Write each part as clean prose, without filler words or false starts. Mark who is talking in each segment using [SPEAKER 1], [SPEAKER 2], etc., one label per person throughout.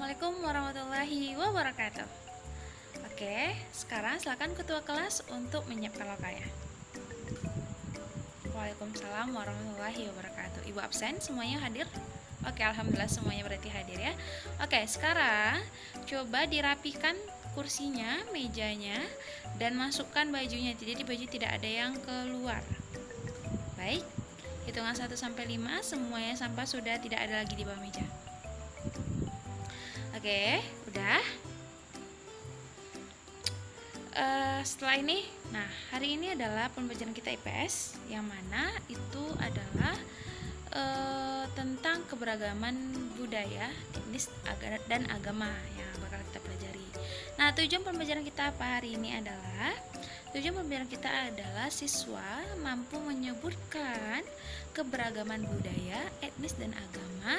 [SPEAKER 1] Assalamualaikum warahmatullahi wabarakatuh. Oke, sekarang silakan ketua kelas untuk menyiapkan lokalnya. Waalaikumsalam warahmatullahi wabarakatuh. Ibu absen, semuanya hadir? Oke, alhamdulillah semuanya berarti hadir ya. Oke, sekarang coba dirapikan kursinya, mejanya, dan masukkan bajunya. Jadi baju tidak ada yang keluar. Baik, hitungan 1 sampai 5, semuanya sampah sudah tidak ada lagi di bawah meja. Oke, udah. Setelah ini, nah hari ini adalah pembelajaran kita IPS, yang mana itu adalah tentang keberagaman budaya, etnis, dan agama yang bakal kita pelajari. Nah, tujuan pembelajaran kita apa hari ini adalah siswa mampu menyebutkan keberagaman budaya, etnis, dan agama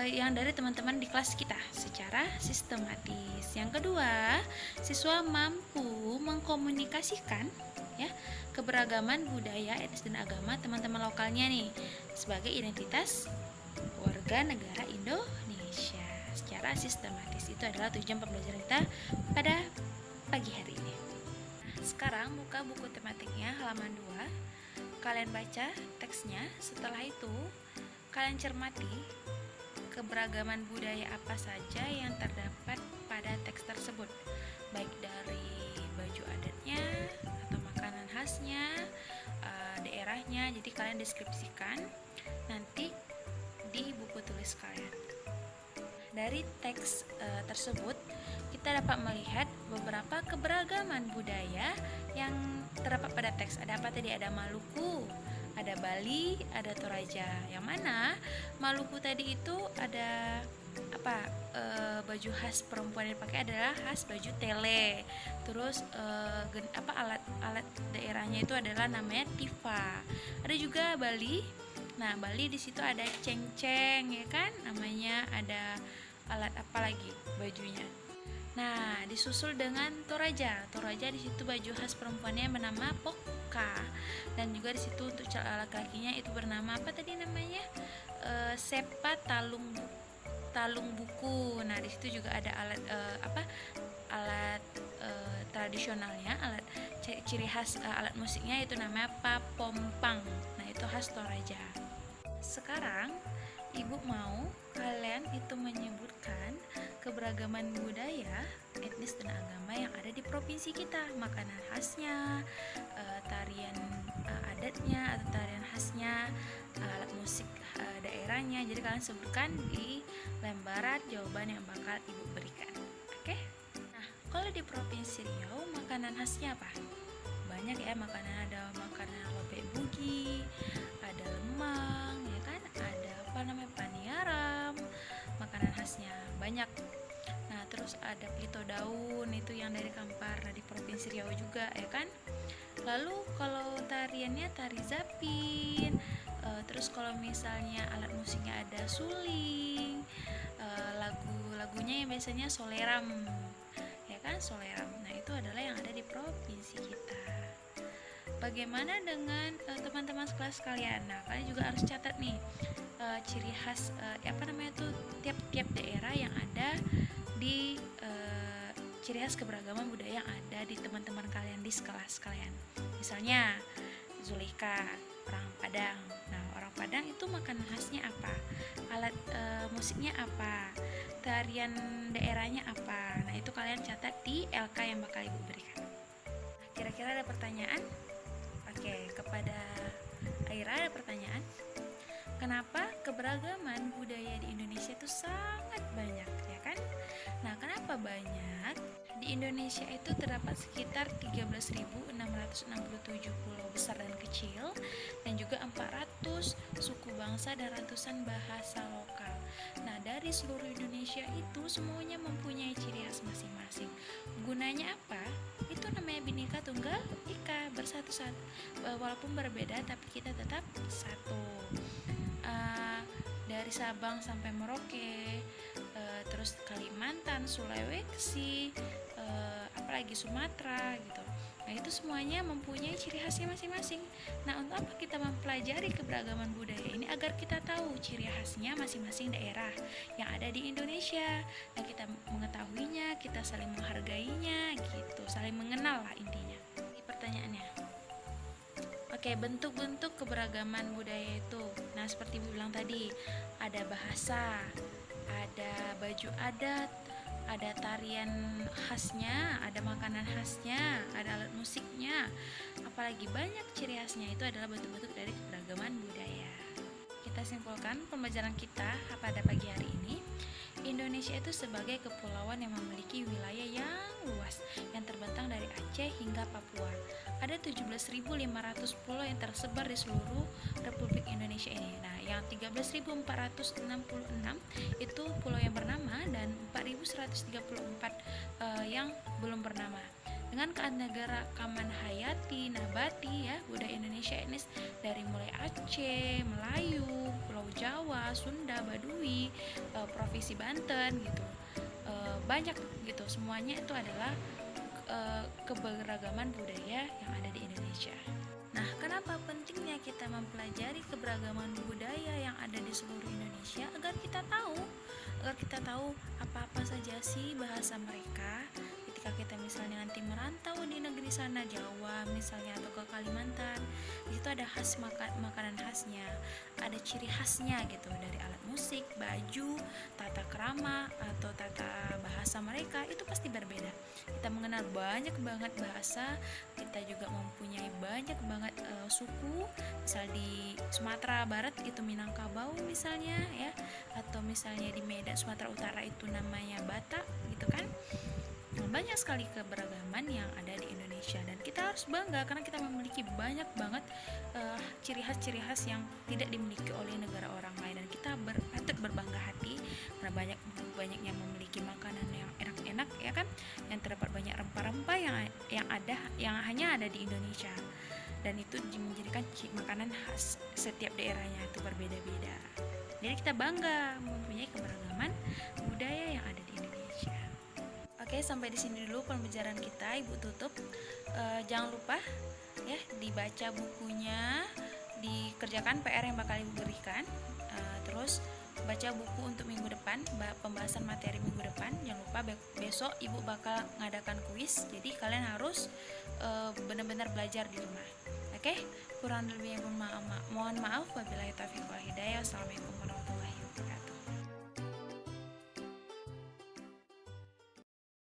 [SPEAKER 1] yang dari teman-teman di kelas kita secara sistematis. Yang kedua, siswa mampu mengkomunikasikan ya keberagaman budaya, etnis, dan agama teman-teman lokalnya nih sebagai identitas warga negara Indonesia secara sistematis. Itu adalah tujuan pembelajaran kita pada pagi hari ini. Nah, sekarang buka buku tematiknya halaman 2. Kalian baca teksnya. Setelah itu kalian cermati keberagaman budaya apa saja yang terdapat pada teks tersebut, baik dari baju adatnya atau makanan khasnya, daerahnya. Jadi kalian deskripsikan nanti di buku tulis kalian. Dari teks tersebut kita dapat melihat beberapa keberagaman budaya yang terdapat pada teks. Ada apa tadi? Ada Maluku, ada Bali, ada Toraja. Yang mana Maluku tadi itu ada apa? Baju khas perempuan yang dipakai adalah khas baju tele. Terus alat daerahnya itu adalah namanya tifa. Ada juga Bali. Nah, Bali di situ ada cengceng ya kan? Namanya ada alat apa lagi bajunya. Nah, disusul dengan Toraja. Toraja di situ baju khas perempuannya bernama poka. Dan juga di situ untuk laki-lakinya itu bernama apa tadi namanya? Sepa talung buku. Nah, di situ juga ada alat alat tradisionalnya, alat ciri khas alat musiknya itu namanya papompang. Nah, itu khas Toraja. Sekarang Ibu mau kalian itu menyebutkan keberagaman budaya, etnis, dan agama yang ada di provinsi kita, makanan khasnya, tarian adatnya atau tarian khasnya, alat musik daerahnya. Jadi kalian sebutkan di lembaran jawaban yang bakal Ibu berikan. Oke? Nah, kalau di provinsi Riau makanan khasnya apa? Banyak ya makanan, ada makanan lobek bugi, ada lemang, ya kan? Ada apa namanya paniaram, makanan khasnya banyak. Nah, terus ada pelito daun itu yang dari Kampar, di provinsi Riau juga, ya kan? Lalu kalau tariannya tari zapin, terus kalau misalnya alat musiknya ada suling, lagu-lagunya yang biasanya soleram, ya kan, soleram. Nah, itu adalah yang ada di provinsi kita. Bagaimana dengan teman-teman kelas kalian? Nah, kalian juga harus catat nih ciri khas tiap-tiap daerah yang ada di ciri khas keberagaman budaya yang ada di teman-teman kalian di kelas kalian. Misalnya Zulika, orang Padang. Nah, orang Padang itu makanan khasnya apa? Alat musiknya apa? Tarian daerahnya apa? Nah, itu kalian catat di LK yang bakal Ibu berikan. Nah, kira-kira ada pertanyaan? Oke, kepada Aira ada pertanyaan. Kenapa keberagaman budaya di Indonesia itu sangat banyak, ya kan? Nah, kenapa banyak? Di Indonesia itu terdapat sekitar 13.667 pulau besar dan kecil, dan juga 400 suku bangsa dan ratusan bahasa lokal. Nah, dari seluruh Indonesia itu semuanya mempunyai ciri khas masing-masing. Gunanya apa? Itu namanya Bhinneka Tunggal Ika, bersatu-satu. Walaupun berbeda, tapi kita tetap satu. Dari Sabang sampai Merauke, terus Kalimantan, Sulawesi, apalagi Sumatera gitu. Nah, itu semuanya mempunyai ciri khasnya masing-masing. Nah, untuk apa kita mempelajari keberagaman budaya ini? Agar kita tahu ciri khasnya masing-masing daerah yang ada di Indonesia. Nah, kita mengetahuinya, kita saling menghargainya gitu, saling mengenal lah intinya. Ini pertanyaannya. Oke, bentuk-bentuk keberagaman budaya itu. Nah, seperti Ibu bilang tadi, ada bahasa, ada baju adat, ada tarian khasnya, ada makanan khasnya, ada alat musiknya. Apalagi banyak ciri khasnya, itu adalah bentuk-bentuk dari keberagaman budaya. Kita simpulkan pembelajaran kita pada pagi hari ini. Indonesia itu sebagai kepulauan yang memiliki wilayah yang luas yang terbentang dari Aceh hingga Papua. Ada 17.500 pulau yang tersebar di seluruh Republik Indonesia ini. Nah, yang 13.466 itu pulau yang bernama dan 4.134 yang belum bernama. Dengan keanekaragaman hayati, nabati ya, budaya Indonesia etnis dari mulai Aceh, Melayu, Pulau Jawa, Sunda, Baduy, Provinsi Banten gitu. Banyak gitu, semuanya itu adalah keberagaman budaya yang ada di Indonesia. Nah, kenapa pentingnya kita mempelajari keberagaman budaya yang ada di seluruh Indonesia? Agar kita tahu apa-apa saja sih bahasa mereka. Ketika kita misalnya nanti merantau di negeri sana, Jawa misalnya atau ke Kalimantan, di situ ada khas makanan khasnya, ada ciri khasnya gitu dari alat musik, baju, tata krama atau tata bahasa mereka itu pasti berbeda. Kita mengenal banyak banget bahasa, kita juga mempunyai banyak banget suku. Misal di Sumatera Barat itu Minangkabau misalnya ya, atau misalnya di Medan Sumatera Utara itu namanya Batak gitu kan. Banyak sekali keberagaman yang ada di Indonesia dan kita harus bangga karena kita memiliki banyak banget ciri khas yang tidak dimiliki oleh negara orang lain, dan kita patut berbangga hati karena banyaknya memiliki makanan yang enak-enak ya kan, yang terdapat banyak rempah-rempah yang hanya ada di Indonesia, dan itu menjadikan makanan khas setiap daerahnya itu berbeda-beda. Jadi kita bangga mempunyai keberagaman budaya yang ada di Indonesia. Oke, sampai di sini dulu pembelajaran kita. Ibu tutup. Jangan lupa ya dibaca bukunya, dikerjakan PR yang bakal Ibu berikan. Terus baca buku untuk minggu depan, pembahasan materi minggu depan. Jangan lupa besok Ibu bakal ngadakan kuis. Jadi kalian harus benar-benar belajar di rumah. Oke, kurang lebihnya mohon maaf. Wabillahi taufiq wal hidayah. Wassalamualaikum warahmatullahi wabarakatuh.